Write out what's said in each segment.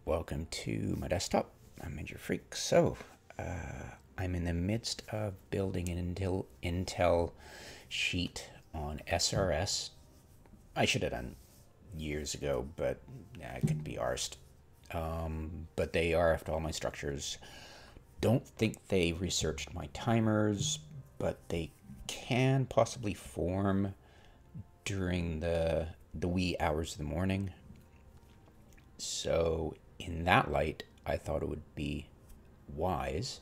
Welcome to my desktop. I'm Major Freak. So, I'm in the midst of building an Intel sheet on SRS. I should have done years ago, but I could be arsed. But they RF'd all my structures. Don't think they researched my timers, but they can possibly form during the wee hours of the morning. So, in that light, I thought it would be wise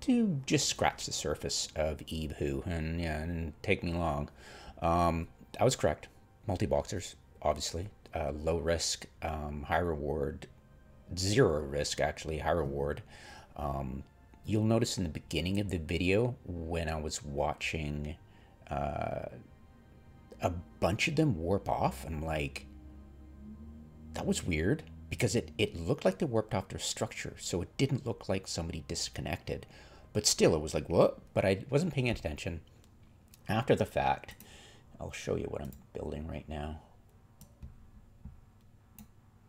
to just scratch the surface of Eve Who, and yeah, it didn't take me long. I was correct. Multi-boxers, obviously. Low risk, high reward. Zero risk, actually, high reward. You'll notice in the beginning of the video when I was watching a bunch of them warp off, I'm like, that was weird because it looked like they warped off their structure, so it didn't look like somebody disconnected. But still, it was like, what? But I wasn't paying attention. After the fact, I'll show you what I'm building right now.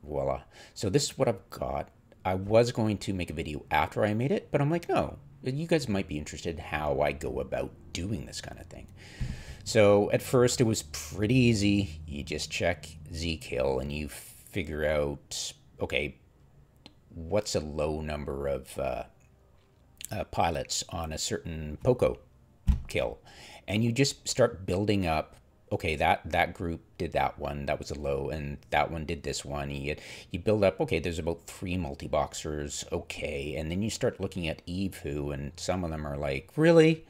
Voila. So this is what I've got. I was going to make a video after I made it, but I'm like, no, you guys might be interested in how I go about doing this kind of thing. So at first it was pretty easy. You just check zkill and you figure out, okay, what's a low number of pilots on a certain POCO kill, and you just start building up. Okay, that group did that one, that was a low, and that one did this one. You build up, okay, there's about 3 multi-boxers, okay, and then you start looking at Eve Who, and some of them are like, really?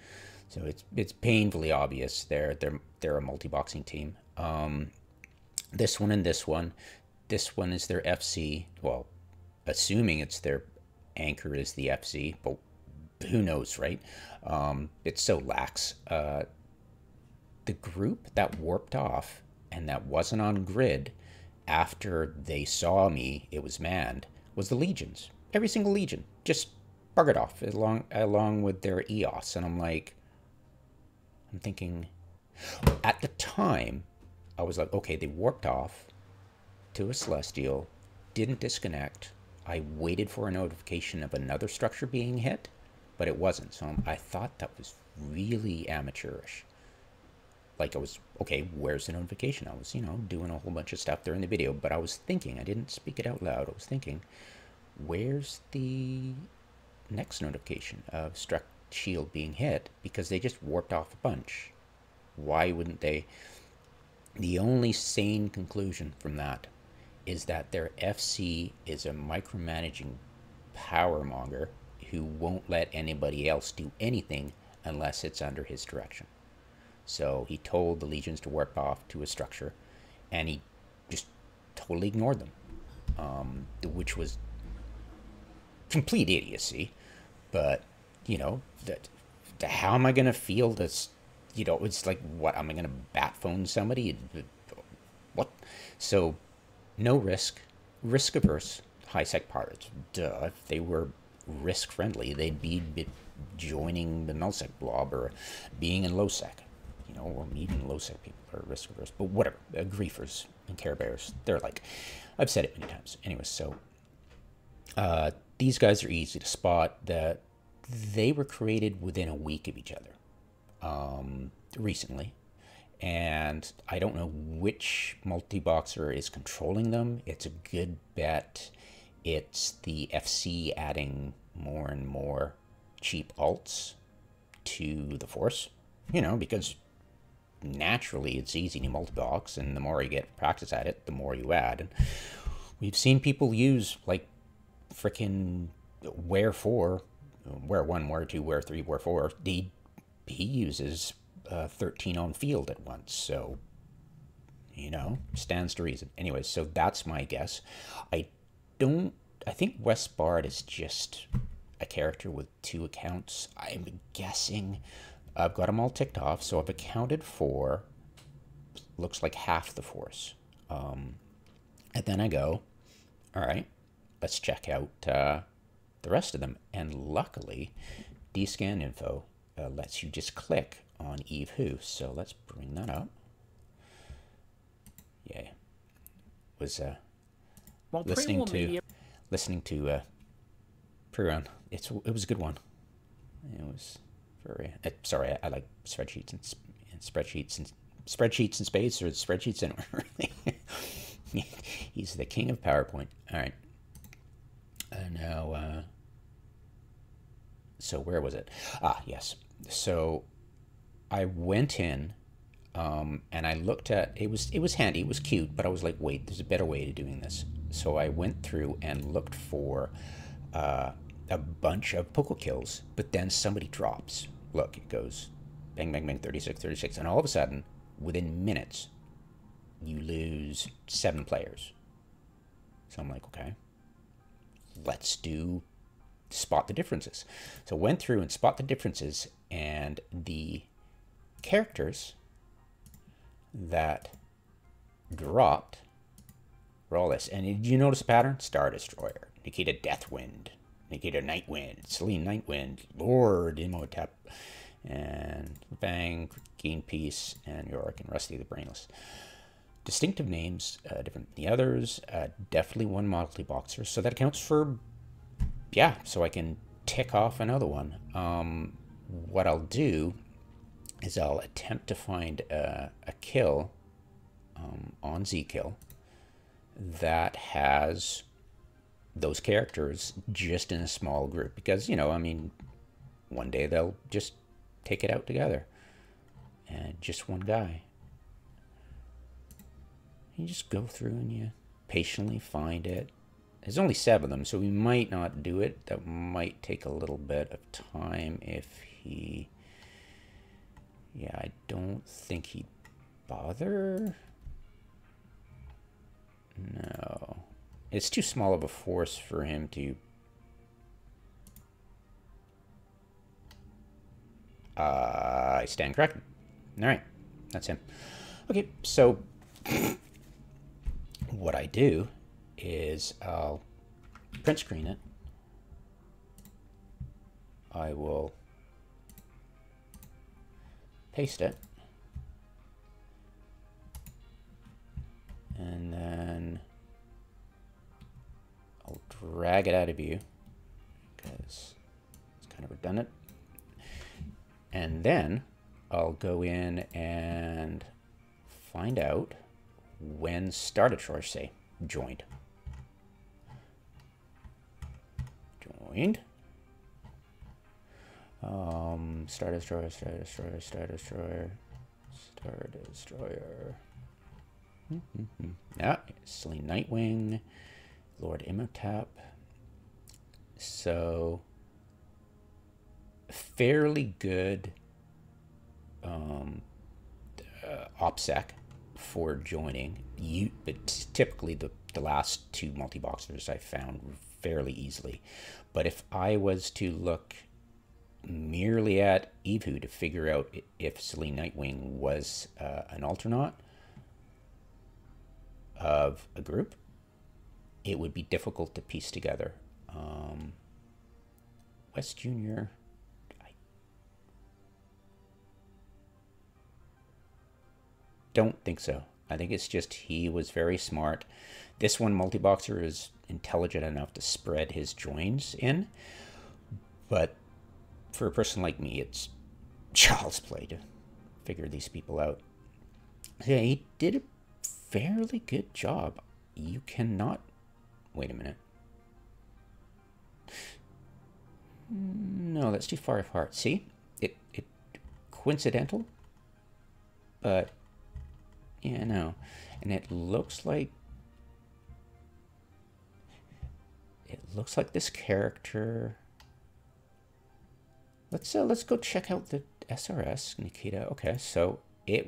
So it's painfully obvious they're a multi-boxing team. This one and this one. This one is their FC. Well, assuming it's their anchor is the FC, but who knows, right? It's so lax. The group that warped off and that wasn't on grid after they saw me, it was manned, was the legions. Every single legion just buggered off along with their EOS, and I'm thinking, at the time, I was like, okay, they warped off to a celestial, didn't disconnect. I waited for a notification of another structure being hit, but it wasn't. So I thought that was really amateurish. Like, I was, okay, where's the notification? I was, doing a whole bunch of stuff during the video, but I was thinking, I didn't speak it out loud. I was thinking, where's the next notification of struck shield being hit? Because they just warped off a bunch. Why wouldn't they? The only sane conclusion from that is that their FC is a micromanaging power monger who won't let anybody else do anything unless it's under his direction. So he told the legions to warp off to a structure, and he just totally ignored them, which was complete idiocy. But, how am I going to feel this? It's like, what, am I going to bat phone somebody? What? So, no risk, risk averse, high sec pirates. Duh, if they were risk friendly, they'd be joining the null sec blob or being in low sec. Or even low sec people are risk averse, but whatever. Griefers and care bears, they're like, I've said it many times. Anyways, so these guys are easy to spot. That they were created within a week of each other, recently, and I don't know which multi-boxer is controlling them. It's a good bet it's the FC adding more and more cheap alts to the force, because naturally it's easy to multi-box, and the more you get practice at it, the more you add. And we've seen people use like freaking Ware 4, Ware 1, Ware 2, Ware 3, Ware 4. He uses 13 on field at once, so stands to reason. Anyways, so that's my guess. I think West Bard is just a character with 2 accounts. I'm guessing. I've got them all ticked off, so I've accounted for, looks like half the force. And then I go, all right, let's check out the rest of them. And luckily, dscan info lets you just click on Eve Who. So let's bring that up. Yeah, was listening to listening to pre-run. It was a good one. It was very. Sorry, I like spreadsheets and spreadsheets and space, or spreadsheets anywhere. Really, he's the king of PowerPoint. All right. Now, so where was it? Ah, yes. So I went in, and I looked at it. Was handy. It was cute, but I was like, wait, there's a better way to doing this. So I went through and looked for a bunch of Poco kills, but then somebody drops. Look, it goes bang, bang, bang, 36, 36, and all of a sudden, within minutes, you lose 7 players. So I'm like, okay, let's do spot the differences. So went through and spot the differences, and the characters that dropped were all this. And did you notice a pattern? Star Destroyer, Nikita Deathwind, Nikita Nightwind, Celine Nightwind, Lord Imhotep, and Bang, Keen Peace, and Yorick, and Rusty the Brainless. Distinctive names, different than the others. Definitely one multi-boxer, so that accounts for, yeah, so I can tick off another one. What I'll do is I'll attempt to find a kill on Zkill that has those characters just in a small group, because, you know, I mean, one day they'll just take it out together, and just one guy. You just go through and you patiently find it. There's only 7 of them, so we might not do it. That might take a little bit of time if he... Yeah, I don't think he'd bother. No. It's too small of a force for him to... I stand corrected. All right, that's him. Okay, so what I do is I'll print screen it. I will paste it, and then I'll drag it out of view because it's kind of redundant. And then I'll go in and find out when Star Destroyer, say, joined. Star Destroyer, Star Destroyer, Star Destroyer, Star Destroyer. Yeah, Celine Nightwing, Lord Imhotep. So, fairly good OPSEC for joining. But typically the last 2 multi-boxers I found fairly easily. But if I was to look merely at Evu to figure out if Celine Nightwing was an alternaut of a group, it would be difficult to piece together. West Jr., I don't think so. I think it's just he was very smart. This one, multi-boxer, is intelligent enough to spread his joins in, but for a person like me, it's child's play to figure these people out. Yeah, he did a fairly good job. You cannot... Wait a minute. No, that's too far apart. See? It coincidental, but yeah, no. And it looks like this character... Let's go check out the SRS, Nikita. Okay, so he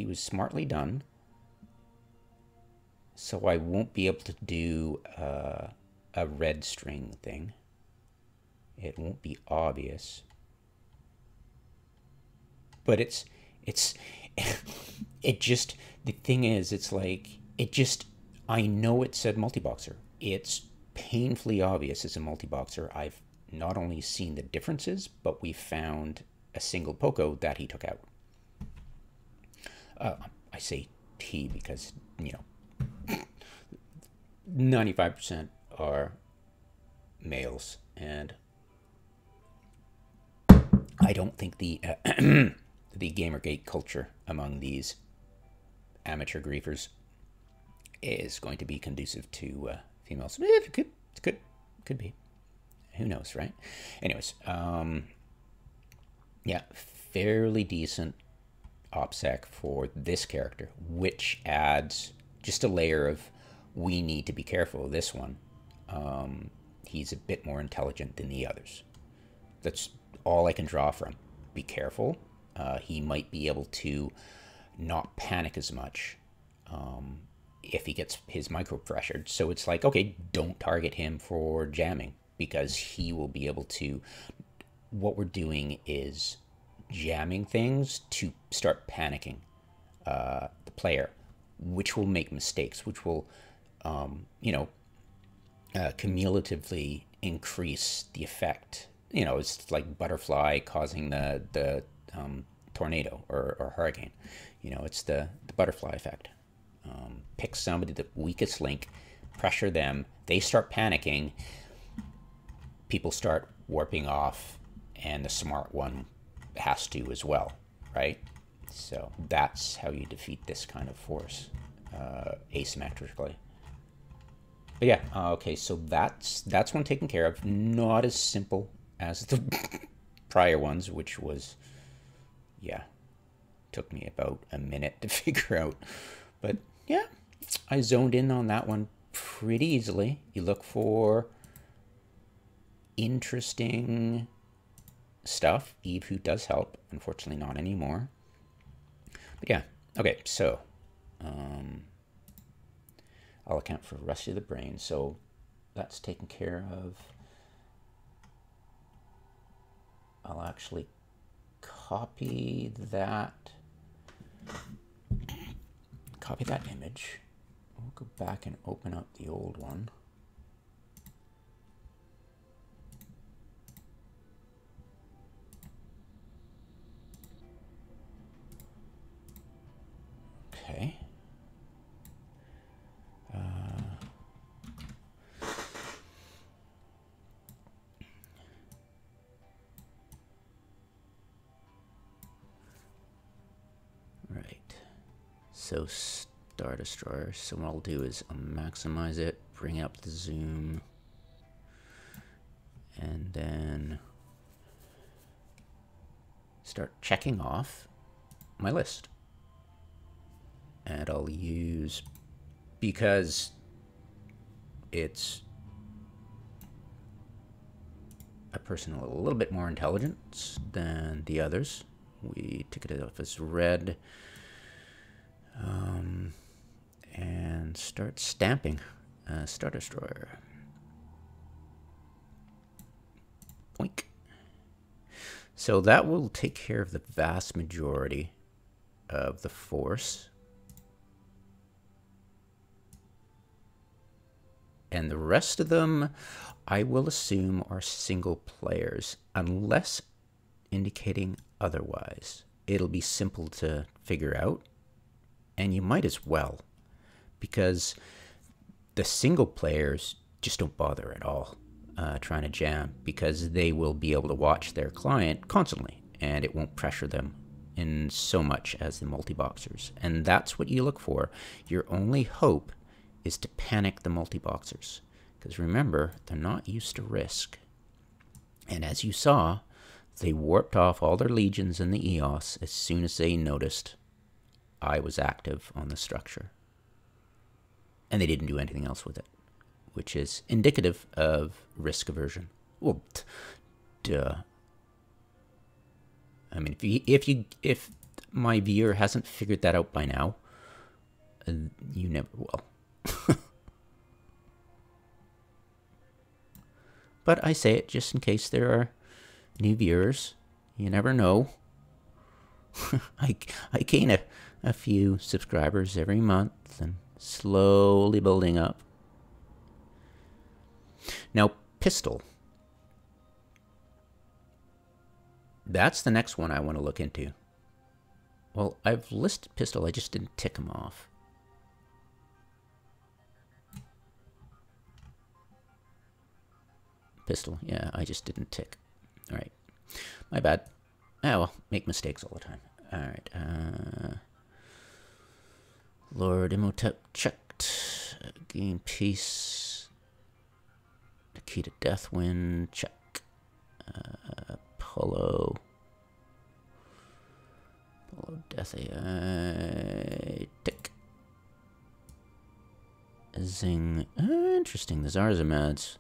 was smartly done. So I won't be able to do a red string thing. It won't be obvious. But it just, the thing is, it's like, I know it said multi-boxer. It's painfully obvious it's a multi-boxer. I've not only seen the differences, but we found a single Poco that he took out. I say he because, you know, 95% are males. And I don't think the the Gamergate culture among these amateur griefers is going to be conducive to females. It could be. Who knows, right? Anyways, yeah, fairly decent OPSEC for this character, which adds just a layer of we need to be careful of this one. He's a bit more intelligent than the others. That's all I can draw from. Be careful. He might be able to not panic as much if he gets his micro pressured. So it's like, okay, don't target him for jamming, because he will be able to. What we're doing is jamming things to start panicking the player, which will make mistakes, which will, cumulatively increase the effect. It's like butterfly causing the tornado or hurricane. It's the butterfly effect. Pick somebody, the weakest link, pressure them, they start panicking, people start warping off, and the smart one has to as well, right? So that's how you defeat this kind of force asymmetrically. But yeah, okay, so that's one taken care of. Not as simple as the prior ones, which was, yeah, took me about a minute to figure out. But yeah, I zoned in on that one pretty easily. You look for interesting stuff. Eve, who does help, unfortunately not anymore. But yeah, okay, so I'll account for Rusty the Brain. So that's taken care of. I'll actually copy that image. We'll go back and open up the old one. Okay. Right. So Star Destroyer. So what I'll do is I'll maximize it, bring up the zoom, and then start checking off my list. And I'll use, because it's a person a little bit more intelligent than the others, we took it off as red, and start stamping Star Destroyer. Boink. So that will take care of the vast majority of the force. And the rest of them, I will assume, are single players, unless indicating otherwise. It'll be simple to figure out, and you might as well, because the single players just don't bother at all trying to jam, because they will be able to watch their client constantly, and it won't pressure them in so much as the multiboxers. And that's what you look for. Your only hope is to panic the multiboxers, because remember, they're not used to risk. And as you saw, they warped off all their legions in the EOS as soon as they noticed I was active on the structure. And they didn't do anything else with it, which is indicative of risk aversion. Well, duh. I mean, if my viewer hasn't figured that out by now, you never will. But I say it just in case there are new viewers. You never know. I gain a few subscribers every month and slowly building up. Now, pistol. That's the next one I want to look into. Well, I've listed pistol, I just didn't tick them off. Pistol. Yeah, I just didn't tick. All right. My bad. Ah, well, make mistakes all the time. All right. Lord Imhotep checked. Gain peace. The key to Deathwind, check. Polo Death AI, tick. Zing. Interesting, the Zarzamads.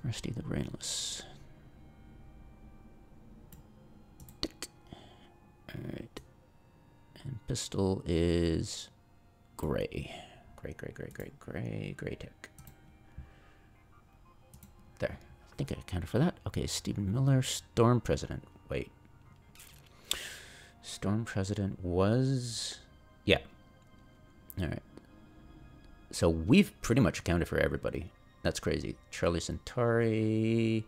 Rusty the Brainless. Tick. Alright. And pistol is gray. Gray tick. There. I think I accounted for that. Okay, Stephen Miller, Storm President. Wait. Storm President was... Yeah. Alright. So we've pretty much accounted for everybody. That's crazy. Charlie Centauri.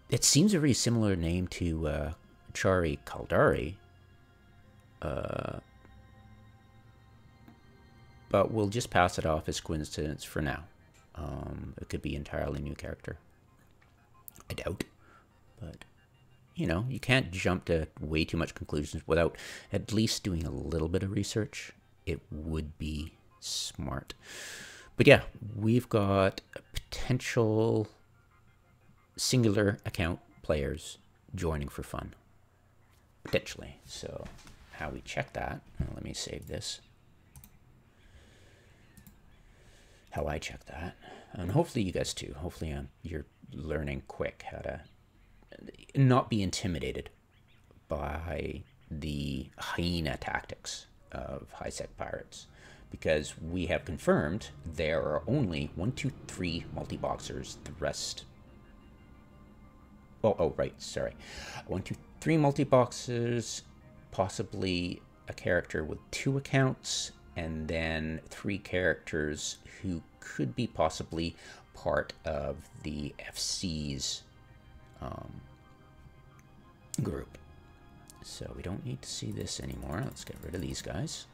It seems a very similar name to Chari Kaldari. But we'll just pass it off as coincidence for now. It could be entirely new character. I doubt. But, you know, you can't jump to way too much conclusions without at least doing a little bit of research. It would be smart. But yeah, we've got potential singular account players joining for fun. Potentially. So how we check that, let me save this. How I check that. And hopefully you guys too. Hopefully you're learning quick how to not be intimidated by the hyena tactics of high-sec pirates, because we have confirmed there are only 1, 2, 3 multi-boxers. The rest... Oh, right, sorry. 1, 2, 3 multi-boxers, possibly a character with 2 accounts, and then 3 characters who could be possibly part of the FC's group. So we don't need to see this anymore. Let's get rid of these guys.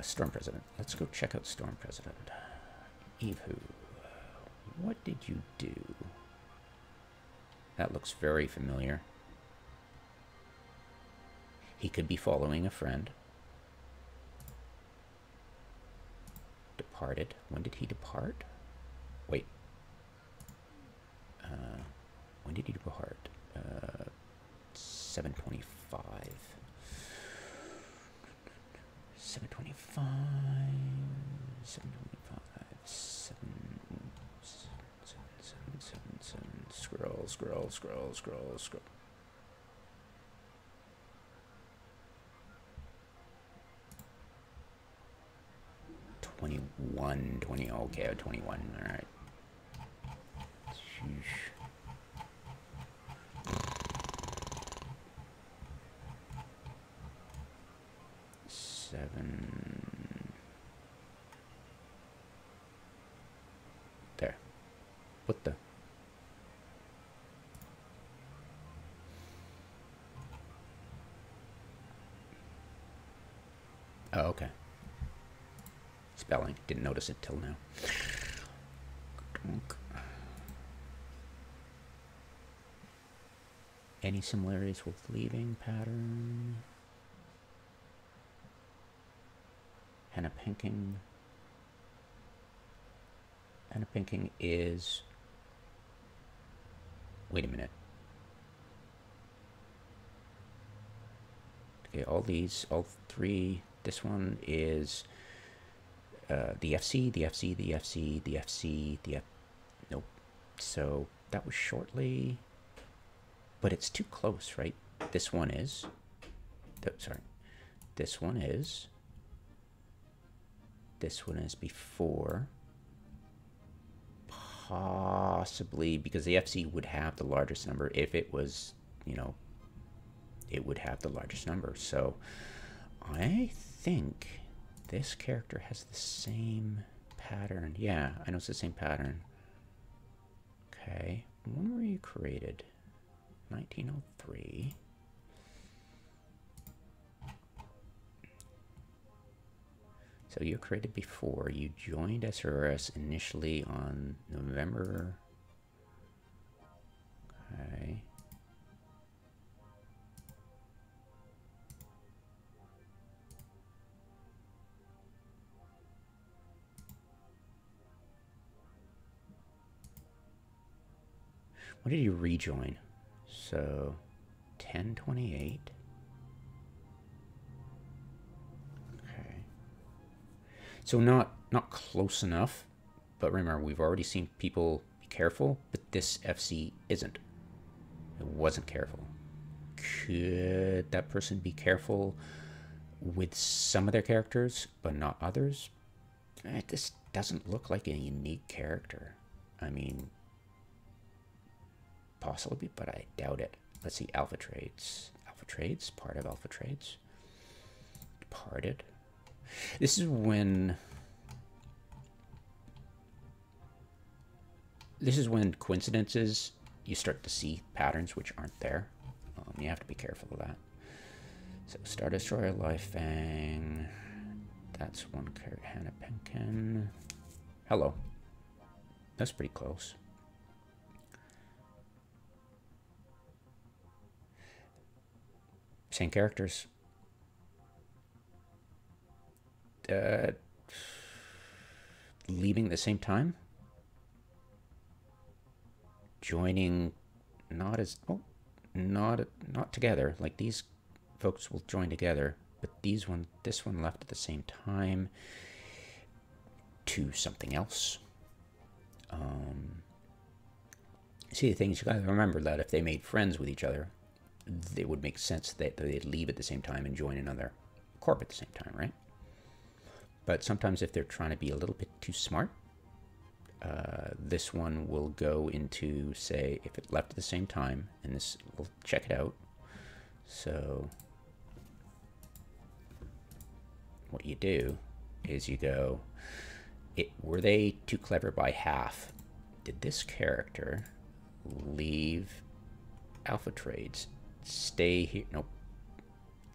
Storm President. Let's go check out Storm President. Evu. What did you do? That looks very familiar. He could be following a friend. Departed. When did he depart? Wait. When did he depart? 725. 725. 725. 7. Scroll. 21, 20, okay, 21, all right. Sheesh. There. What the? Oh, okay. Spelling. Didn't notice it till now. Any similarities with leaving pattern? Hannah Pinking. Hannah Pinking is... Wait a minute. Okay, all 3. This one is... the FC. Nope. So that was shortly, but it's too close, right? This one is. Sorry. This one is. This one is before. Possibly because the FC would have the largest number if it was, you know, it would have the largest number. So I think this character has the same pattern. Yeah, I know it's the same pattern. Okay, when were you created? 1903. So you were created before. You joined SRS initially on November. Okay. When did you rejoin? So 10/28. Okay. So not close enough, but remember, we've already seen people be careful, but this FC isn't. It wasn't careful. Could that person be careful with some of their characters, but not others? This doesn't look like a unique character. I mean, possibly, but I doubt it. Let's see, alpha trades. Alpha trades, part of alpha trades. Departed. This is when coincidences, you start to see patterns which aren't there. You have to be careful of that. So Star Destroyer, Life Fang. That's one character. Hannah Penkin. Hello. That's pretty close. Same characters. Leaving at the same time. Joining, not as not together. Like these folks will join together, but this one left at the same time to something else. See, the thing is, you gotta remember that if they made friends with each other, it would make sense that they'd leave at the same time and join another corp at the same time, right? But sometimes if they're trying to be a little bit too smart, this one will go into, say, if it left at the same time, and this will check it out. So what you do is you go, were they too clever by half? Did this character leave alpha trades, stay here? Nope,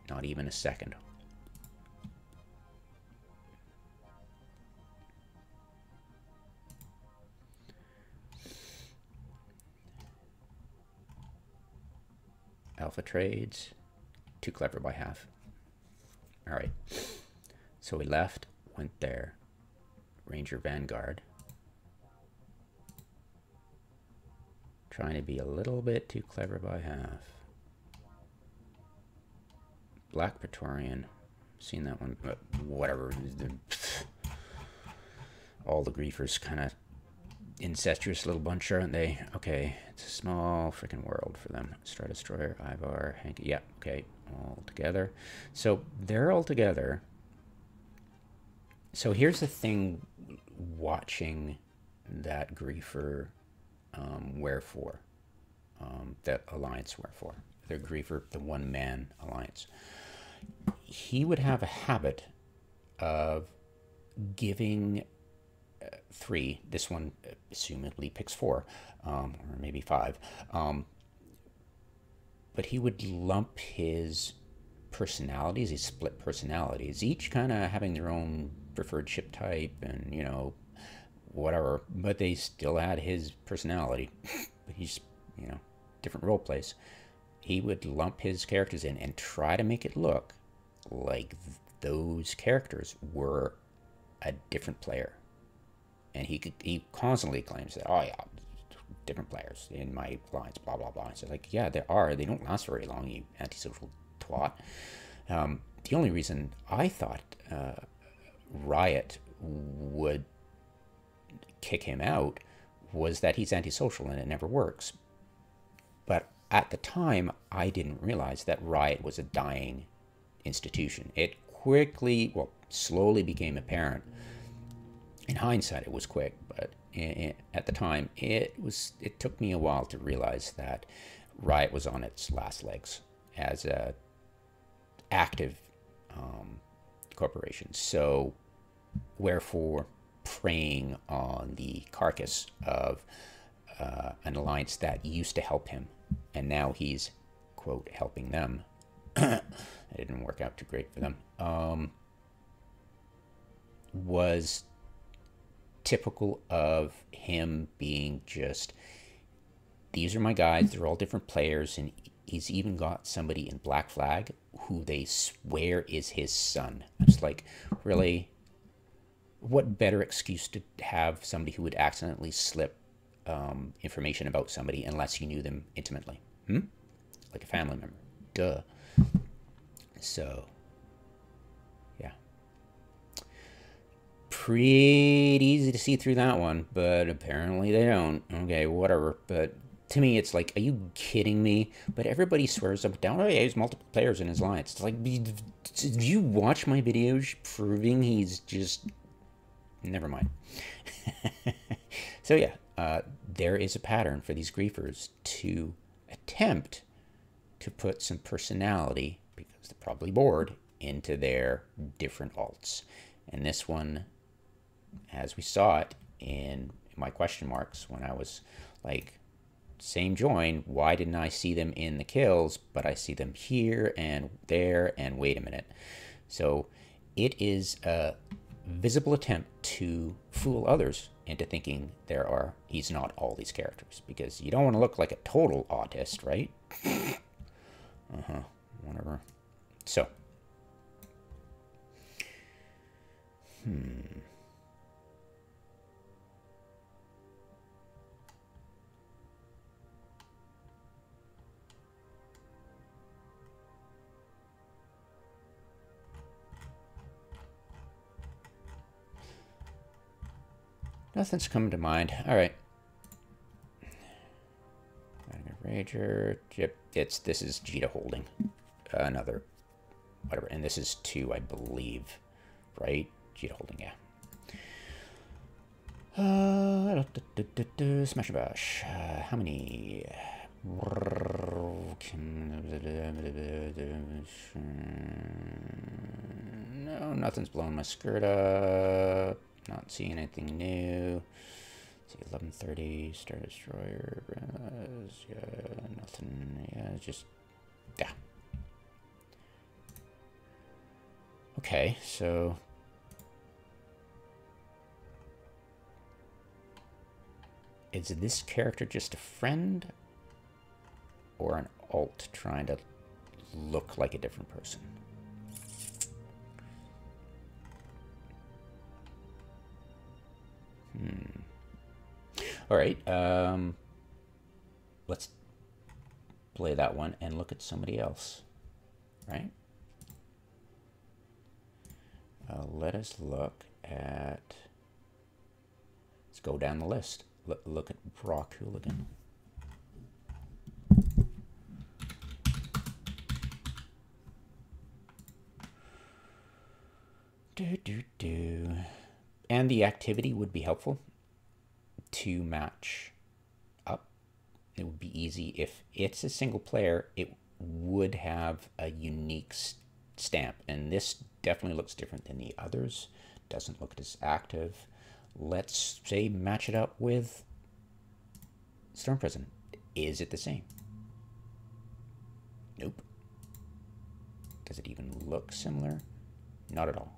not even a second. Alpha trades, too clever by half. All right, so we left, went there. Ranger Vanguard. Trying to be a little bit too clever by half. Black Praetorian. Seen that one, but whatever. All the griefers kind of incestuous little bunch, aren't they? Okay, it's a small freaking world for them. Star Destroyer, Ivar, Hank. Yeah, okay, all together. So they're all together. So here's the thing, watching that griefer Wherefore, that alliance Wherefore, the griefer, the one-man alliance. He would have a habit of giving three. This one assumedly picks four, or maybe five. But he would lump his personalities, his split personalities, each kind of having their own preferred ship type and, you know, whatever, but they still had his personality. He's, you know, different role plays. He would lump his characters in and try to make it look like those characters were a different player. And he constantly claims that, oh yeah, different players in my alliance, blah blah blah. So like, yeah, there are. They don't last very long, you antisocial twat. The only reason I thought Riot would kick him out was that he's antisocial and it never works. But at the time, I didn't realize that Riot was a dying institution. It quickly, well, slowly became apparent. In hindsight, it was quick, but at the time, it took me a while to realize that Riot was on its last legs as a active corporation. So, wherefore, preying on the carcass of an alliance that used to help him, and now he's, quote, helping them. It didn't work out too great for them. was typical of him being just, these are my guys, they're all different players, and he's even got somebody in Black Flag who they swear is his son. It's like, really? What better excuse to have somebody who would accidentally slip information about somebody unless you knew them intimately? Like a family member. Duh. So, yeah. Pretty easy to see through that one, but apparently they don't. Okay, whatever. But to me, it's like, are you kidding me? But everybody swears up and down, oh yeah, he's multiple players in his lines. It's like, did you watch my videos proving he's just... Never mind. So yeah, there is a pattern for these griefers to attempt to put some personality, because they're probably bored, into their different alts. And this one, as we saw it in my question marks when I was like, same join, why didn't I see them in the kills, but I see them here and there, and wait a minute. So it is a visible attempt to fool others into thinking he's not all these characters, because you don't want to look like a total autist, right? Whatever. So, nothing's coming to mind. All right. Rager. Yep. This is Jita holding another whatever, and this is 2, I believe, right? Jita holding, yeah. Smash and bash. How many? No, nothing's blowing my skirt up. Not seeing anything new. Let's see, 11:30, Star Destroyer. Yeah, nothing. Yeah, just, yeah. Okay, so is this character just a friend or an alt trying to look like a different person? All right, let's play that one and look at somebody else, right? Let us look at, let's go down the list. Look at Brock Hooligan. And the activity would be helpful to match up. It would be easy if it's a single player. It would have a unique stamp, and this definitely looks different than the others. Doesn't look as active. Let's say match it up with Storm Prison. Is it the same? Nope. Does it even look similar? Not at all.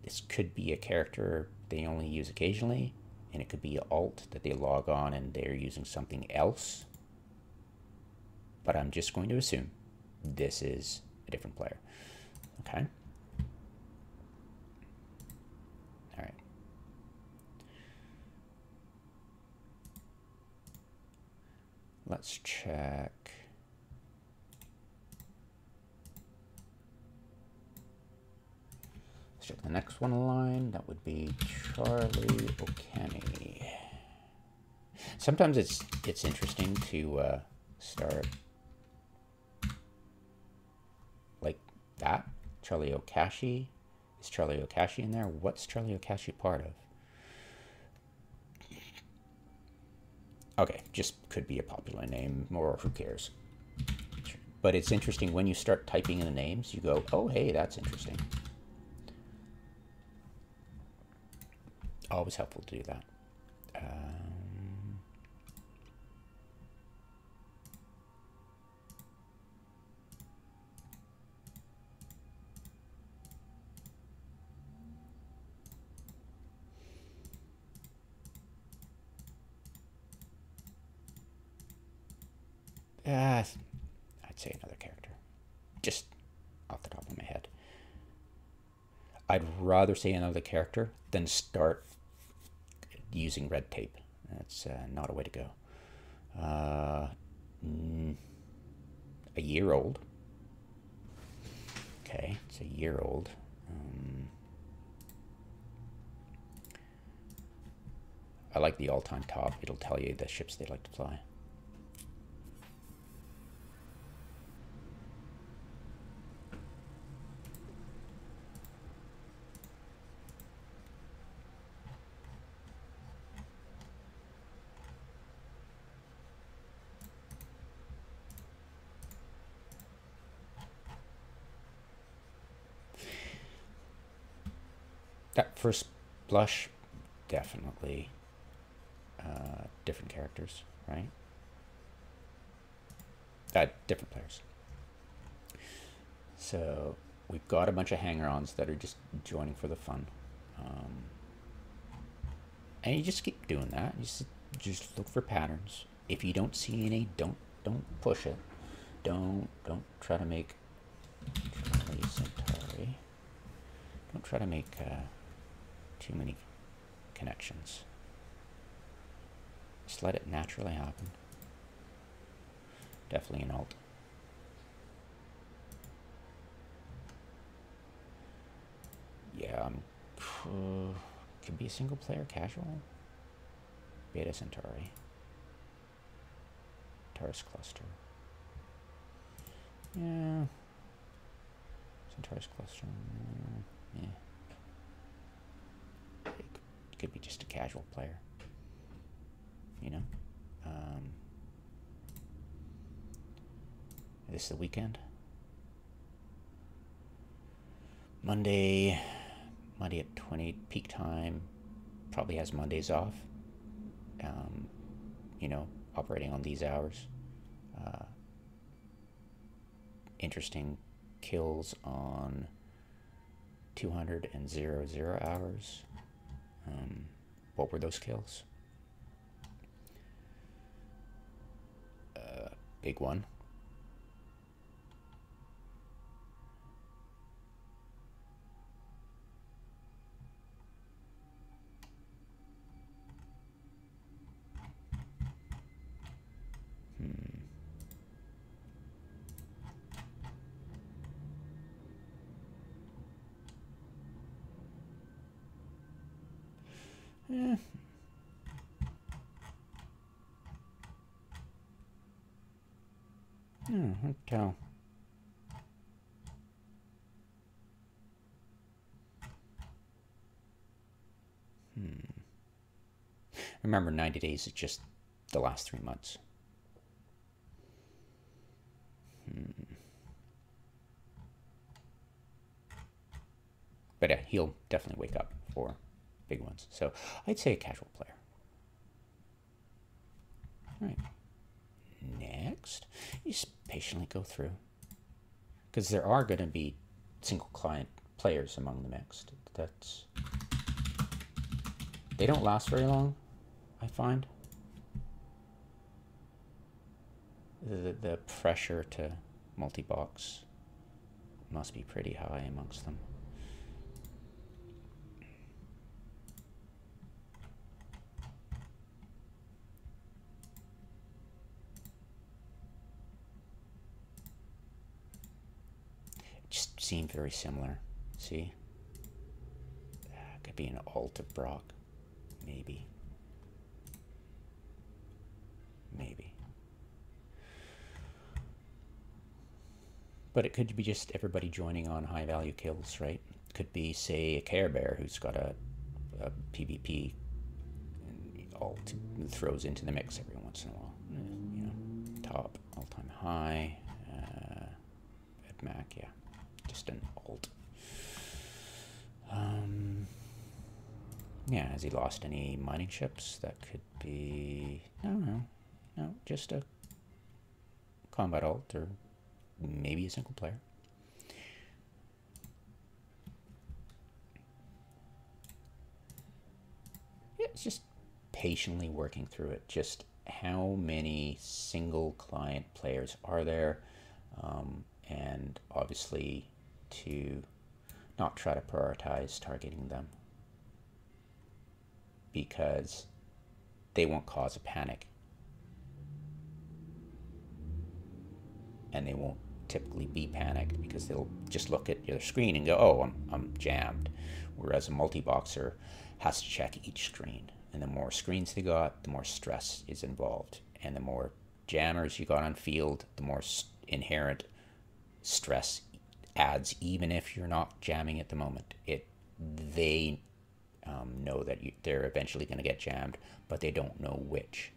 This could be a character they only use occasionally, and it could be an alt that they log on and they're using something else. But I'm just going to assume this is a different player. Okay. All right. Let's check. Let's check the next one in line. That would be Charlie O'Kenny. Sometimes it's interesting to start like that. Charlie Okashi. Is Charlie Okashi in there? What's Charlie Okashi part of? Okay, just could be a popular name, or who cares. But it's interesting when you start typing in the names, you go, oh, hey, that's interesting. Always helpful to do that. I'd say another character. Just off the top of my head. I'd rather say another character than start using red tape. That's not a way to go. A year old. Okay, it's a year old. I like the all-time top. It'll tell you the ships they like to fly. That first blush, definitely different characters, right? Different players. So we've got a bunch of hanger-ons that are just joining for the fun. And you just keep doing that. You just look for patterns. If you don't see any, don't push it. Don't try to make Centauri. Don't try to make too many connections. Just let it naturally happen. Definitely an alt. Yeah, could be a single player casual. Beta Centauri. Taurus cluster. Yeah. Centaurus cluster. Yeah. It could be just a casual player. You know? This is the weekend. Monday at 20 peak time. Probably has Mondays off. You know, operating on these hours. Interesting kills on 200 and 00 hours. What were those kills? Big one. Yeah. Hard to tell. Remember, 90 days is just the last 3 months. But yeah, he'll definitely wake up for big ones. So I'd say a casual player. All right. Next, you just patiently go through. Because there are going to be single client players among the mixed. They don't last very long, I find. The pressure to multi-box must be pretty high amongst them. Just seem very similar. See? Could be an alt of Brock. Maybe. But it could be just everybody joining on high value kills, right? Could be, say, a Care Bear who's got a PvP alt throws into the mix every once in a while. You know, top, all-time high, at Mac, yeah, just an alt. Yeah, has he lost any mining ships? That could be, no, just a combat alt or maybe a single player. Yeah, it's just patiently working through it. Just how many single client players are there, and obviously to not try to prioritize targeting them, because they won't cause a panic, and they won't typically be panicked because they'll just look at your screen and go, oh, I'm jammed. Whereas a multi-boxer has to check each screen, and the more screens they got, the more stress is involved, and the more jammers you got on field, the more inherent stress adds, even if you're not jamming at the moment. They know that they're eventually going to get jammed, but they don't know which.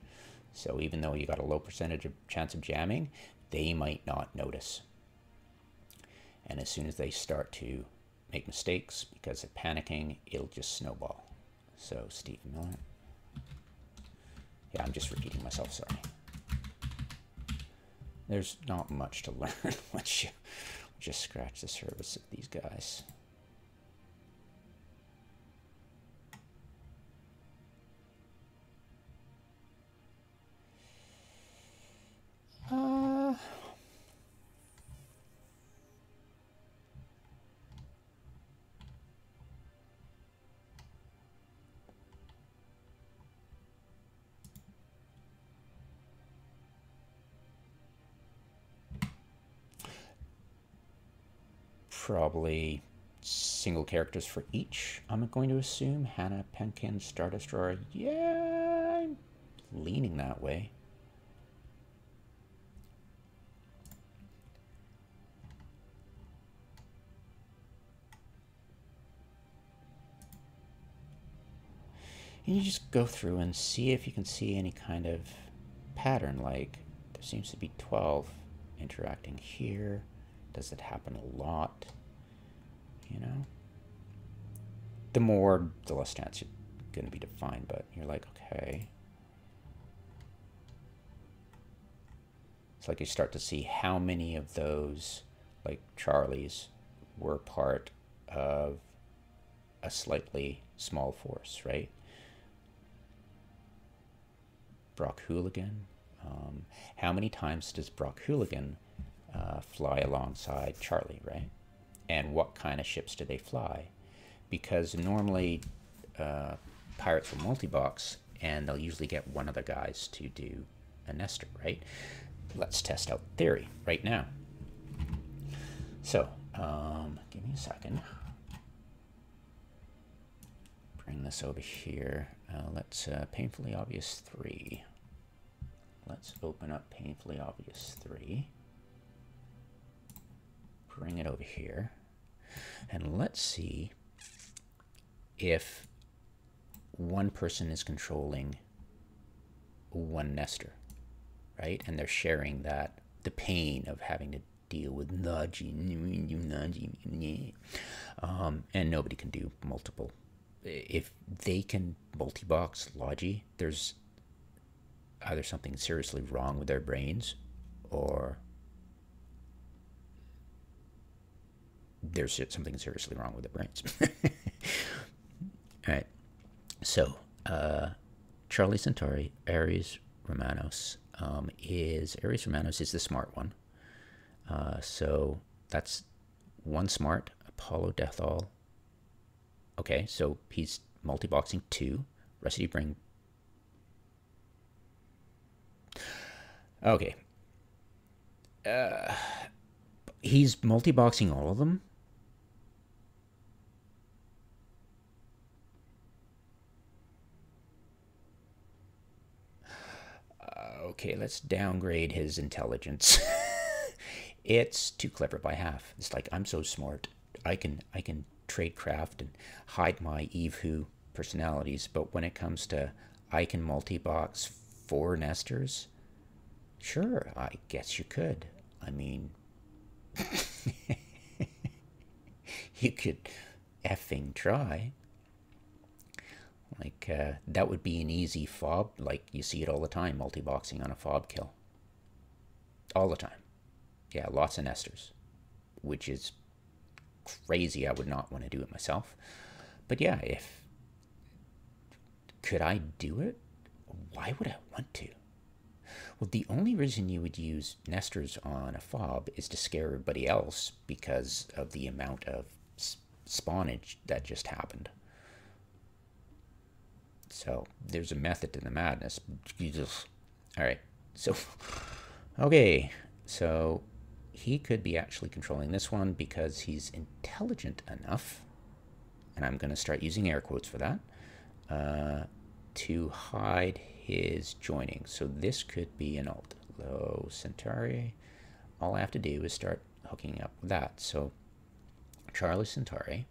So even though you got a low percentage of chance of jamming, they might not notice. And as soon as they start to make mistakes because of panicking, it'll just snowball. So Stephen Miller. Yeah, I'm just repeating myself, sorry. There's not much to learn once you just scratch the surface of these guys. Probably single characters for each, I'm going to assume. Hannah, Penkin, Star Destroyer. Yeah, I'm leaning that way. And you just go through and see if you can see any kind of pattern, like there seems to be 12 interacting here. Does it happen a lot? You know? The more, the less chance you're going to be defined, but you're like, okay. It's like you start to see how many of those, like Charlie's, were part of a slightly small force, right? Brock Hooligan. How many times does Brock Hooligan fly alongside Charlie, right? And what kind of ships do they fly? Because normally pirates will multi-box, and they'll usually get one of the guys to do a Nestor, right? Let's test out theory right now. So, give me a second. Bring this over here. Let's Painfully Obvious 3. Let's open up Painfully Obvious 3. Bring it over here. And let's see if one person is controlling one Nestor, right? And they're sharing that, the pain of having to deal with nudging, and nobody can do multiple. If they can multi-box Logi, there's either something seriously wrong with their brains, or there's something seriously wrong with their brains. All right. So, Charlie Centauri, Ares Romanos, Ares Romanos is the smart one. So that's one smart. Apollo Deathall. Okay, so he's multi-boxing 2. Recipe bring. Okay. He's multi-boxing all of them. Okay, let's downgrade his intelligence. It's too clever by half. It's like, I'm so smart. I can trade craft and hide my Eve-Who personalities, but when it comes to I can multi-box 4 Nestors, sure, I guess you could. I mean, you could effing try. Like, that would be an easy fob. Like, you see it all the time, multi-boxing on a fob kill. All the time. Yeah, lots of Nestors, which is crazy. I would not want to do it myself. But yeah, if... Could I do it? Why would I want to? Well, the only reason you would use nesters on a fob is to scare everybody else because of the amount of spawnage that just happened. So there's a method to the madness. All right. So, okay. So he could be actually controlling this one because he's intelligent enough, and I'm going to start using air quotes for that, to hide his joining. So this could be an alt. Low Centauri. All I have to do is start hooking up with that. So Charlie Centauri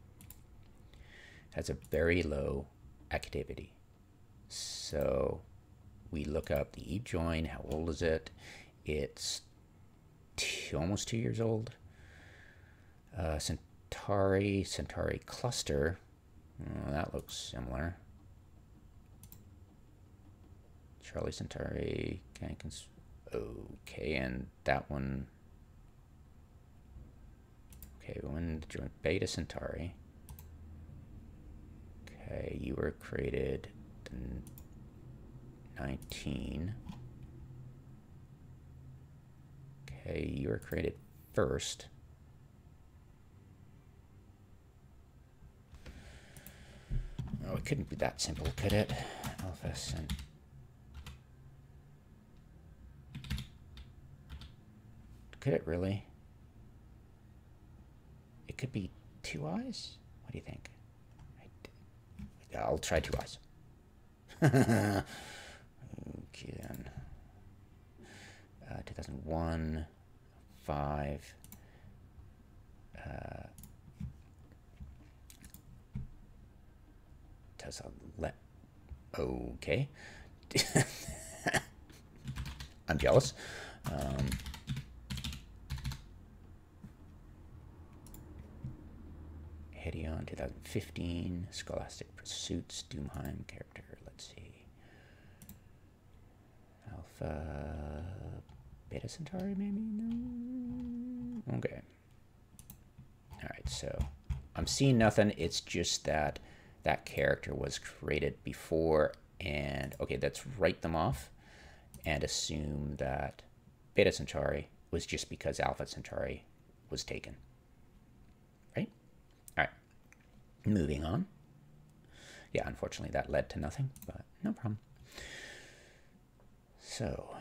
has a very low activity. So we look up the Eve join. How old is it? It's almost 2 years old. Centauri cluster. Oh, that looks similar. Charlie Centauri. Okay, and that one. Okay, when join Beta Centauri. Okay, you were created 19. Okay, you were created first. Oh, it couldn't be that simple, could it? Alpha Cent. Could it really? It could be 2 eyes? What do you think? I'll try 2 eyes. Okay then. 2001, 5. Does a okay. I'm jealous. Hedion 2015, Scholastic Pursuits, Doomheim character. Let's see. Alpha Beta Centauri, maybe? No. Okay. Alright, so I'm seeing nothing. It's just that that character was created before, and okay, let's write them off and assume that Beta Centauri was just because Alpha Centauri was taken. Right? Alright. Moving on. Yeah, unfortunately that led to nothing, but no problem. So,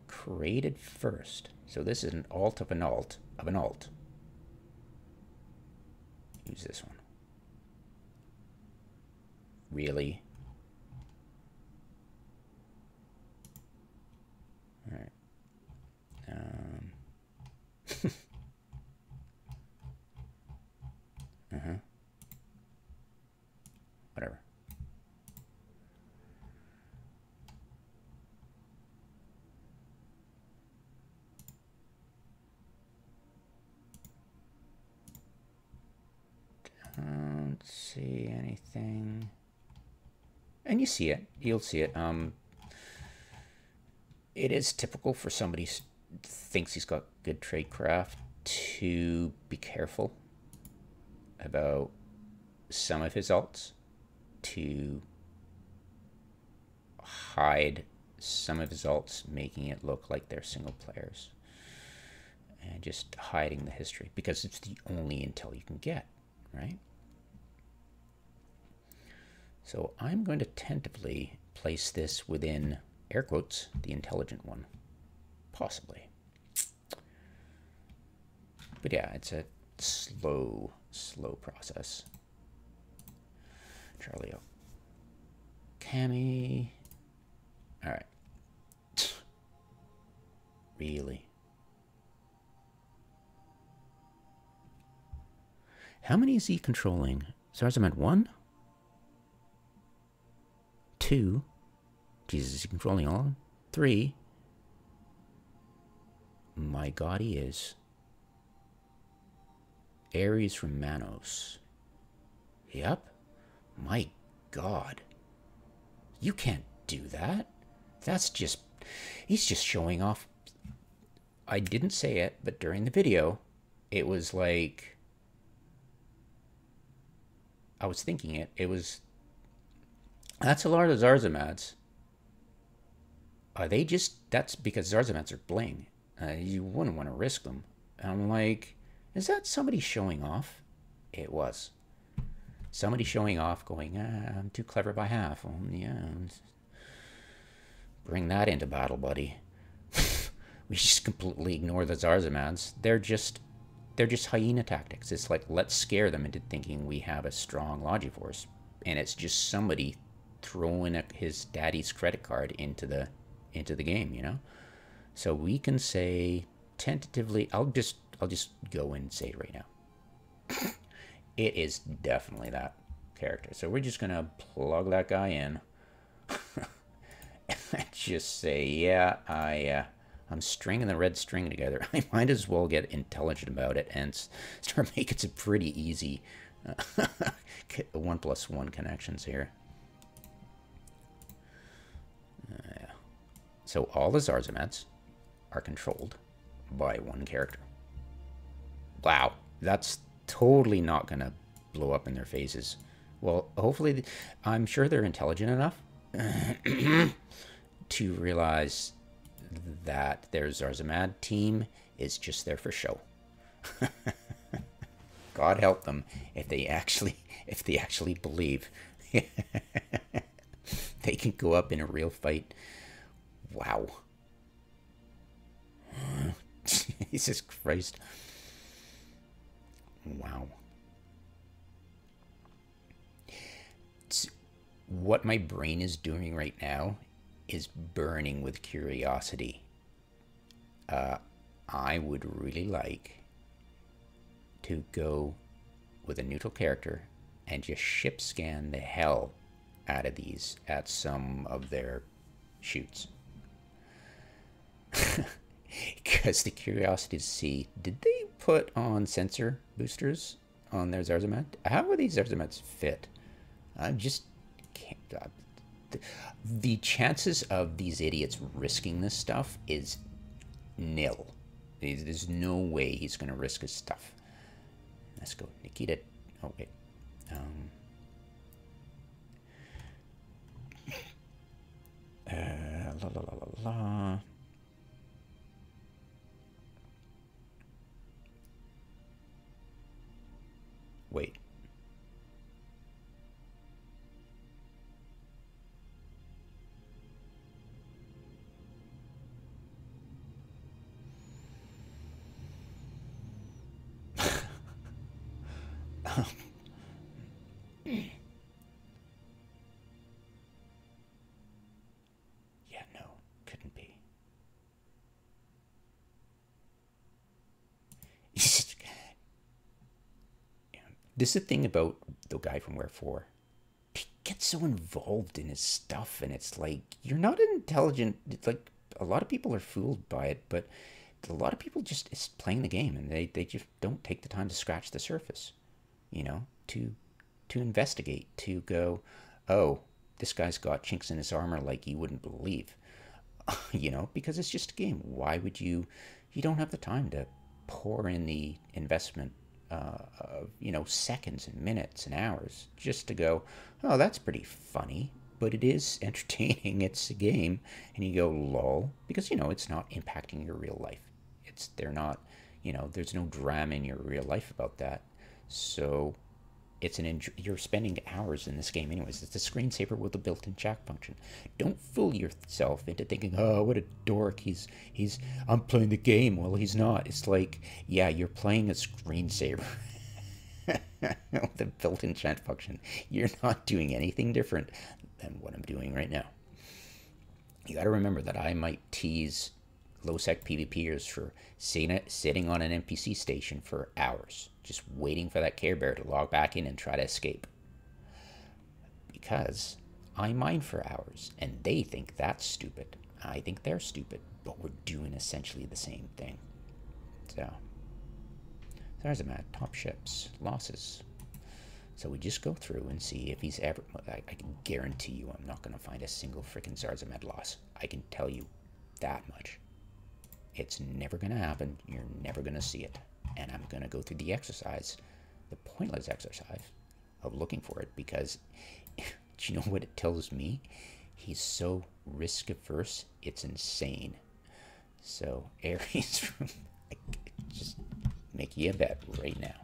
created first. So this is an alt of an alt of an alt. Use this one. Really? All right. Whatever. Don't see anything. And you see it. You'll see it. It is typical for somebody who thinks he's got good tradecraft to be careful about some of his alts, to hide some of his alts, making it look like they're single players, and just hiding the history because it's the only intel you can get, right? So I'm going to tentatively place this within air quotes, the intelligent one, possibly. But yeah, it's a slow process. Charlie O. Cammy. All right. Really? How many is he controlling? Zarzam at 1? 2? Jesus, is he controlling all of them? 3? My God, he is. Ares from Manos. Yep. My God. You can't do that. That's just... He's just showing off. I didn't say it, but during the video, it was like... I was thinking it. It was... That's a lot of Zarzam ads. They just, that's because Zarzamats are bling. You wouldn't want to risk them. And I'm like, is that somebody showing off? It was. Somebody showing off going, I'm too clever by half. Well, yeah, bring that into battle, buddy. We just completely ignore the Zarzamats. They're just hyena tactics. It's like, let's scare them into thinking we have a strong Logiforce. And it's just somebody throwing his daddy's credit card into the game, you know? So we can say tentatively, I'll just go and say it right now. It is definitely that character. So we're just gonna plug that guy in. Just say, yeah, I'm stringing the red string together. I might as well get intelligent about it and start making some pretty easy 1+1 connections here. Yeah. So all the Zarzamats are controlled by one character. Wow, that's totally not gonna blow up in their faces. Well, hopefully, I'm sure they're intelligent enough to realize that their Zarzamad team is just there for show. God help them if they actually believe they can go up in a real fight. Wow. Jesus Christ. Wow. What my brain is doing right now is burning with curiosity. I would really like to go with a neutral character and just ship scan the hell out of these at some of their shoots. Because the curiosity to see, did they put on sensor boosters on their Zarzamat? How would these Zarzamats fit? I just can't. The chances of these idiots risking this stuff is nil. There's no way he's going to risk his stuff. Let's go. Nikita. Oh, wait. La la la la la. Wait. Yeah, no, couldn't be. This is the thing about the guy from Where 4. He gets so involved in his stuff, and it's like, you're not intelligent. It's like, a lot of people are fooled by it, but a lot of people just is playing the game, and they just don't take the time to scratch the surface, you know, to investigate, to go, oh, this guy's got chinks in his armor like you wouldn't believe, you know, because it's just a game. Why would you don't have the time to pour in the investment of, you know, seconds and minutes and hours just to go, oh, that's pretty funny, but it is entertaining. It's a game. And you go, lol, because, you know, it's not impacting your real life. They're not, you know, there's no drama in your real life about that. So it's you're spending hours in this game anyways. It's a screensaver with a built-in chat function. Don't fool yourself into thinking, oh, what a dork, I'm playing the game. Well, he's not. It's like, yeah, you're playing a screensaver with a built-in chat function. You're not doing anything different than what I'm doing right now. You got to remember that I might tease low-sec PvPers for sitting on an NPC station for hours, just waiting for that Care Bear to log back in and try to escape. Because I mine for hours, and they think that's stupid. I think they're stupid, but we're doing essentially the same thing. So there's a mad top ships, losses. So we just go through and see if he's ever. I can guarantee you I'm not going to find a single freaking Zarzamad loss. I can tell you that much. It's never going to happen. You're never going to see it. And I'm going to go through the exercise, the pointless exercise of looking for it, because do you know what it tells me? He's so risk averse, it's insane. So Aries, just make you a bet right now.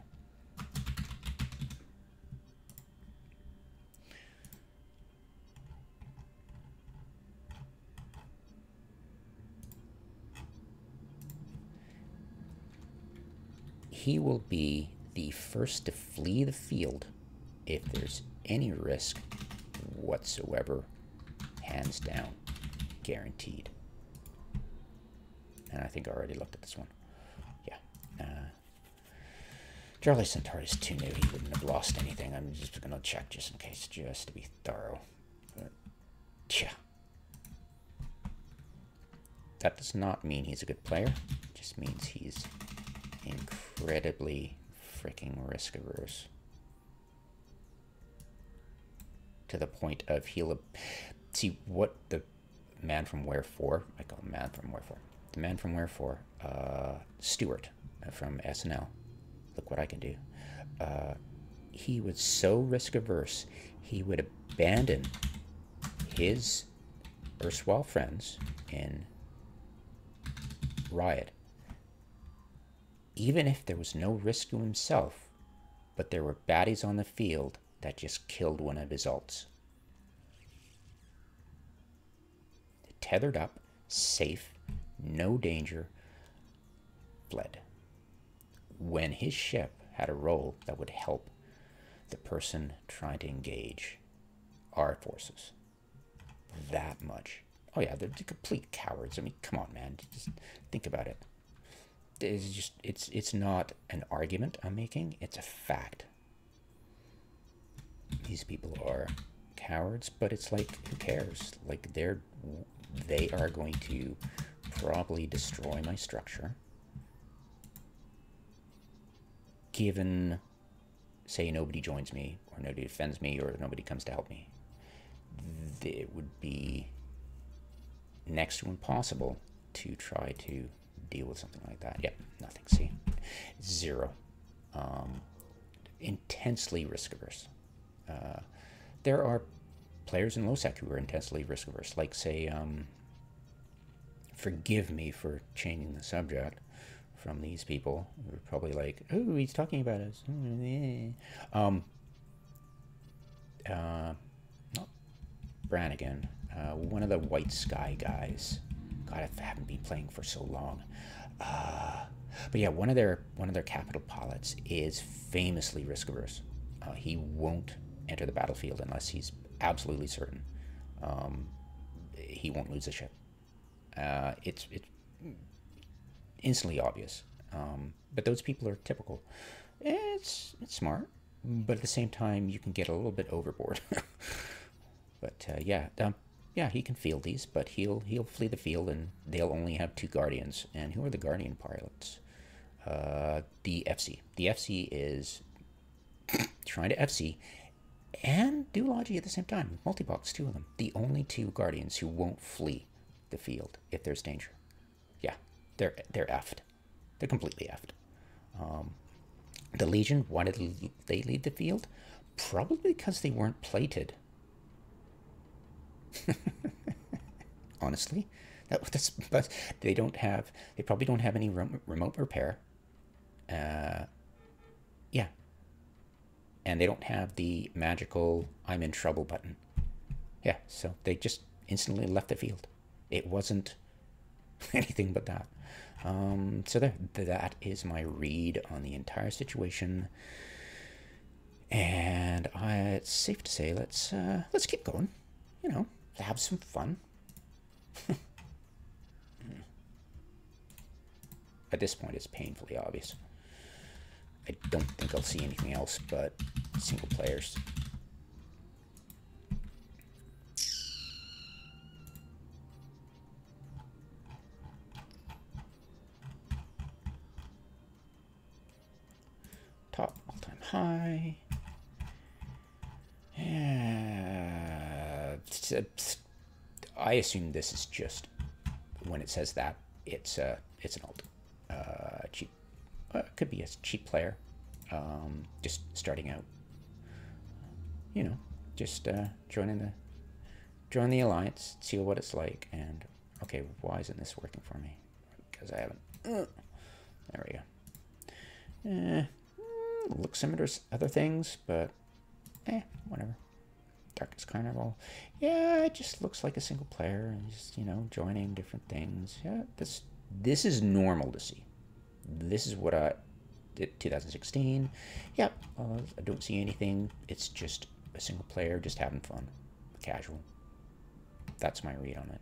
He will be the first to flee the field if there's any risk whatsoever, hands down, guaranteed. And I think I already looked at this one. Yeah. Charlie Centaurus 2 knew he wouldn't have lost anything. I'm just going to check just in case, just to be thorough. But, yeah. That does not mean he's a good player. It just means he's incredibly freaking risk averse. To the point of he'll see what the man from Wherefore, I call him man from Wherefore. The man from Wherefore, Stewart from SNL. Look what I can do. He was so risk averse, he would abandon his erstwhile friends in Riot, even if there was no risk to himself, but there were baddies on the field that just killed one of his ults. Tethered up, safe, no danger, fled. When his ship had a role that would help the person trying to engage our forces. That much. Oh yeah, they're complete cowards. I mean, come on, man. Just think about it. It's not an argument I'm making. It's a fact. These people are cowards, but it's like, who cares? Like, they are going to probably destroy my structure. Given, say, nobody joins me, or nobody defends me, or nobody comes to help me, it would be next to impossible to try to deal with something like that. Yep, nothing. See, 0. Intensely risk averse. There are players in low-sec who are intensely risk averse, like, say, forgive me for changing the subject from these people. We're probably like, oh, he's talking about us. Not Brannigan, one of the White Sky guys. God, I haven't been playing for so long. But yeah, one of their capital pilots is famously risk averse. He won't enter the battlefield unless he's absolutely certain he won't lose the ship. It's instantly obvious. But those people are typical. It's smart, but at the same time, you can get a little bit overboard. But yeah, he can field these, but he'll flee the field, and they'll only have 2 Guardians. And who are the Guardian pilots? The FC. The FC is trying to FC and do Logi at the same time. Multi-box, 2 of them. The only 2 Guardians who won't flee the field if there's danger. Yeah, they're effed. They're completely effed. The Legion, why did they leave the field? Probably because they weren't plated. Honestly, but they probably don't have any remote repair. Yeah, and they don't have the magical "I'm in trouble" button. Yeah, so they just instantly left the field. It wasn't anything but that. So that is my read on the entire situation, and it's safe to say let's keep going. You know, have some fun. At this point, it's painfully obvious. I don't think I'll see anything else but single players. Top all-time high. I assume this is just, when it says that, it's an alt. Cheap. Could be a cheap player. Just starting out. You know, just joining join the alliance, see what it's like, and okay, why isn't this working for me? Because I haven't. There we go. Looks similar to other things, but whatever. Darkest Carnival. Yeah, it just looks like a single player, and just, you know, joining different things. Yeah, this is normal to see. This is what I did 2016. Yep, I don't see anything. It's just a single player, just having fun, casual. That's my read on it.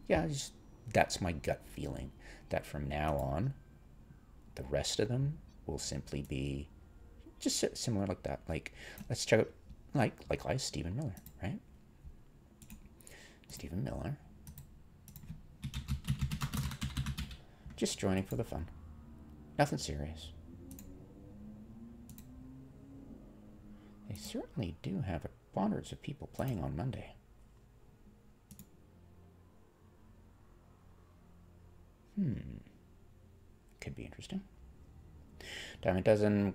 Yeah, that's my gut feeling, that from now on, the rest of them will simply be just similar like that. Like, let's check out, likewise, Stephen Miller, right? Stephen Miller. Just joining for the fun. Nothing serious. They certainly do have hundreds of people playing on Monday. Could be interesting. Diamond Dozen.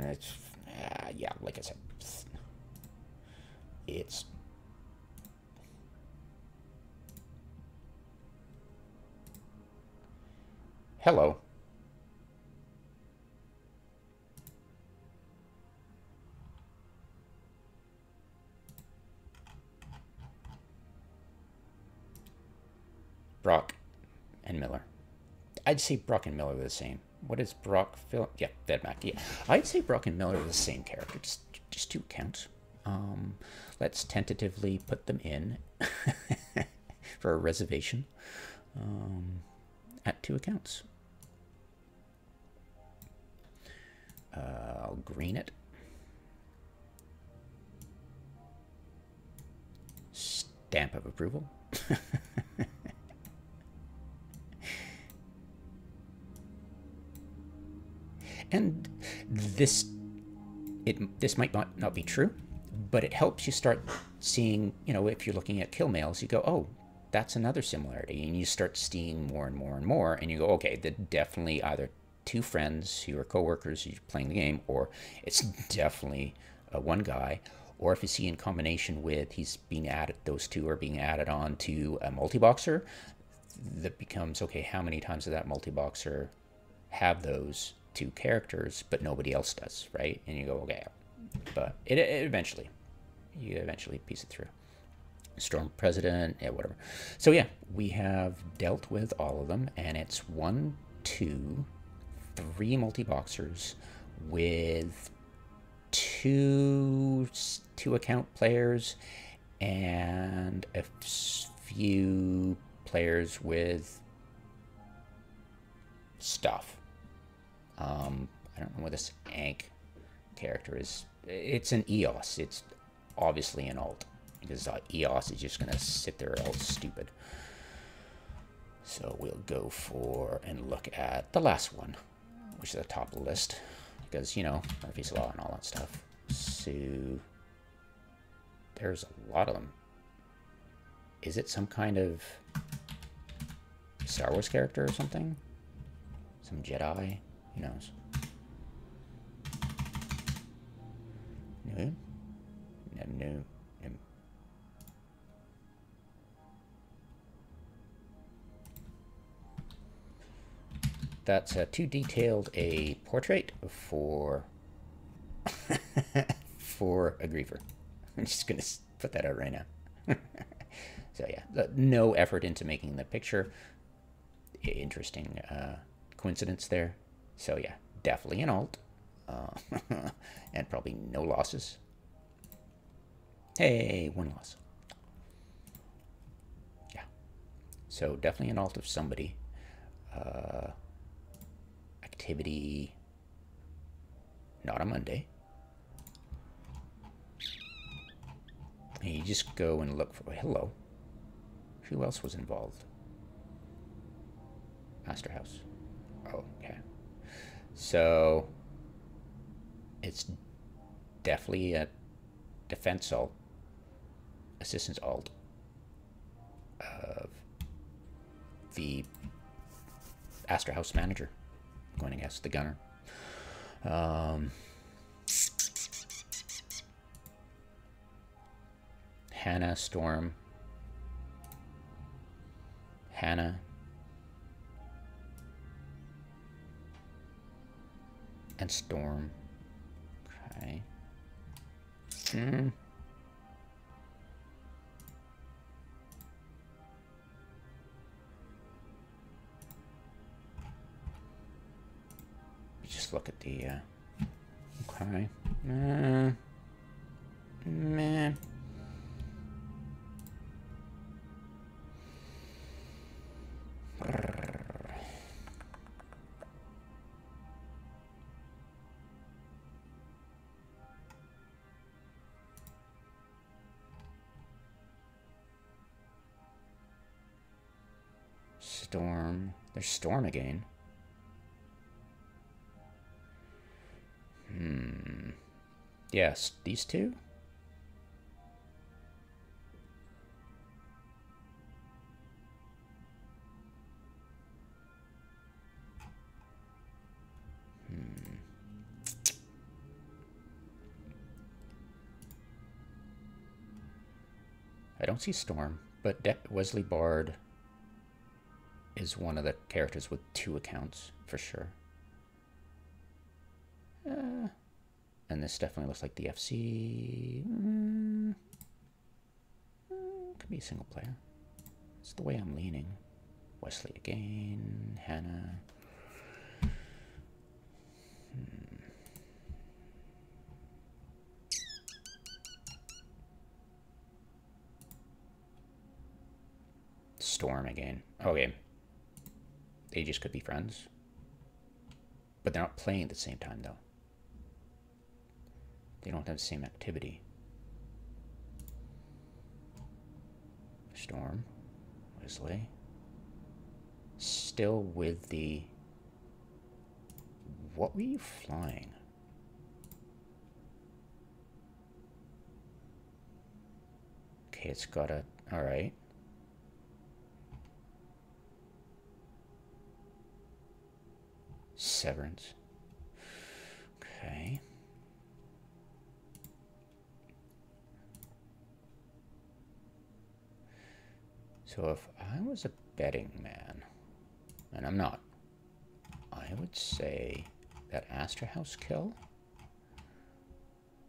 It's yeah, like I said, it's hello. Brock and Miller. I'd say Brock and Miller are the same. What is Brock? Yeah, Vedmak. Yeah, I'd say Brock and Miller are the same character. Just 2 accounts. Let's tentatively put them in for a reservation at 2 accounts. I'll green it. Stamp of approval. And this might not be true, but it helps you start seeing, you know, if you're looking at kill mails, you go, oh, that's another similarity. And you start seeing more and more and more, and you go, okay, they're definitely either 2 friends who are coworkers who's playing the game, or it's definitely one guy, or if you see in combination with he's being added, those 2 are being added on to a multiboxer, that becomes, okay, how many times does that multiboxer have those 2 characters, but nobody else does, right? And you go, okay, but it eventually, you eventually piece it through. Storm President, yeah, whatever. So yeah, we have dealt with all of them, and it's 1, 2, 3 multi-boxers with 2 account players and a few players with stuff. I don't know what this Ank character is. It's an EOS. It's obviously an alt, because EOS is just gonna sit there all stupid. So we'll go for and look at the last one, which is the top of the list, because, you know, Murphy's Law and all that stuff. So there's a lot of them. Is it some kind of Star Wars character or something? Some Jedi? Who knows? No. That's too detailed a portrait for for a griefer. I'm just gonna put that out right now. So yeah, no effort into making the picture. Interesting coincidence there. So yeah, definitely an alt, and probably no losses. Hey, 1 loss. Yeah, so definitely an alt of somebody. Activity, not a Monday. And you just go and look for, hello, who else was involved? Master House. Oh, okay. So it's definitely a defense alt, assistance alt of the Astor House manager, going against the gunner. Hannah, Storm, Hannah, and Storm. Okay. Just look at the, okay. Meh. Storm. There's Storm again. Yes, these two? I don't see Storm, but Wesley Bard is one of the characters with 2 accounts, for sure. And this definitely looks like the FC. Could be a single player. It's the way I'm leaning. Wesley again. Hannah. Storm again. Okay. They just could be friends. But they're not playing at the same time, though. They don't have the same activity. Storm. Wesley. Still with the... What were you flying? Okay, it's got a... Alright. Severance. Okay. So if I was a betting man, and I'm not, I would say that Astra House kill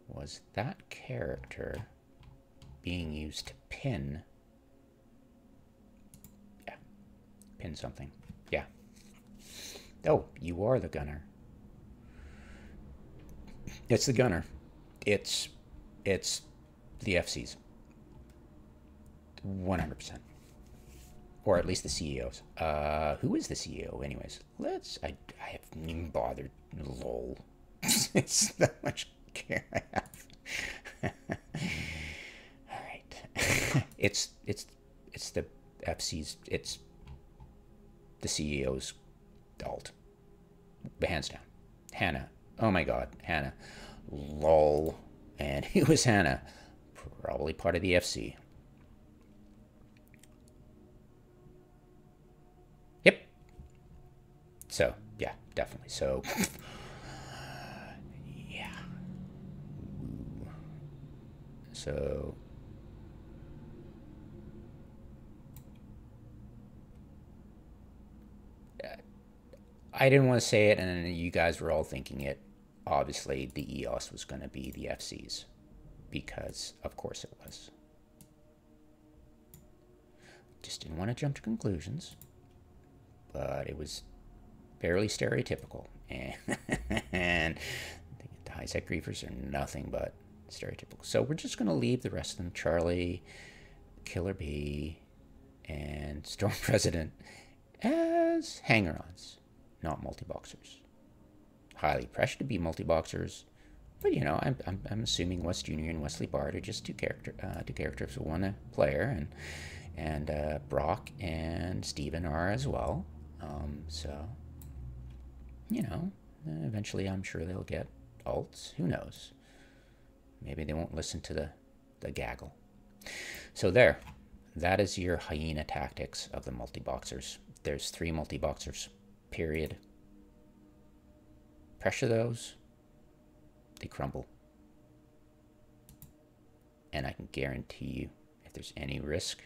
was that character being used to pin. Yeah, pin something. Yeah. Oh, you are the gunner. It's the gunner. It's the FCs. 100%. Or at least the CEOs. Who is the CEO anyways? I haven't even bothered. Lol. It's that much care I have. Alright. It's the FC's, it's the CEO's alt. Hands down. Hannah. Oh my god, Hannah. Lol. And who was Hannah? Probably part of the FC. Yep. So, yeah, definitely. So, yeah. So, I didn't want to say it, and you guys were all thinking it. Obviously, the EOS was going to be the FCs, because of course it was. Just didn't want to jump to conclusions, but it was fairly stereotypical, and the high-tech griefers are nothing but stereotypical. So we're just going to leave the rest of them, Charlie, Killer B, and Storm President, as hanger-ons, not multi-boxers. Highly pressured to be multi-boxers, but you know, I'm assuming Wes Jr. and Wesley Bard are just two characters, one player, and Brock and Steven are as well. So you know, eventually I'm sure they'll get alts. Who knows? Maybe they won't listen to the gaggle. So there, that is your hyena tactics of the multi-boxers. There's 3 multi-boxers, period. Pressure those, they crumble. And I can guarantee you there's any risk,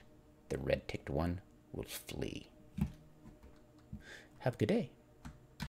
the red ticked one will flee. Have a good day.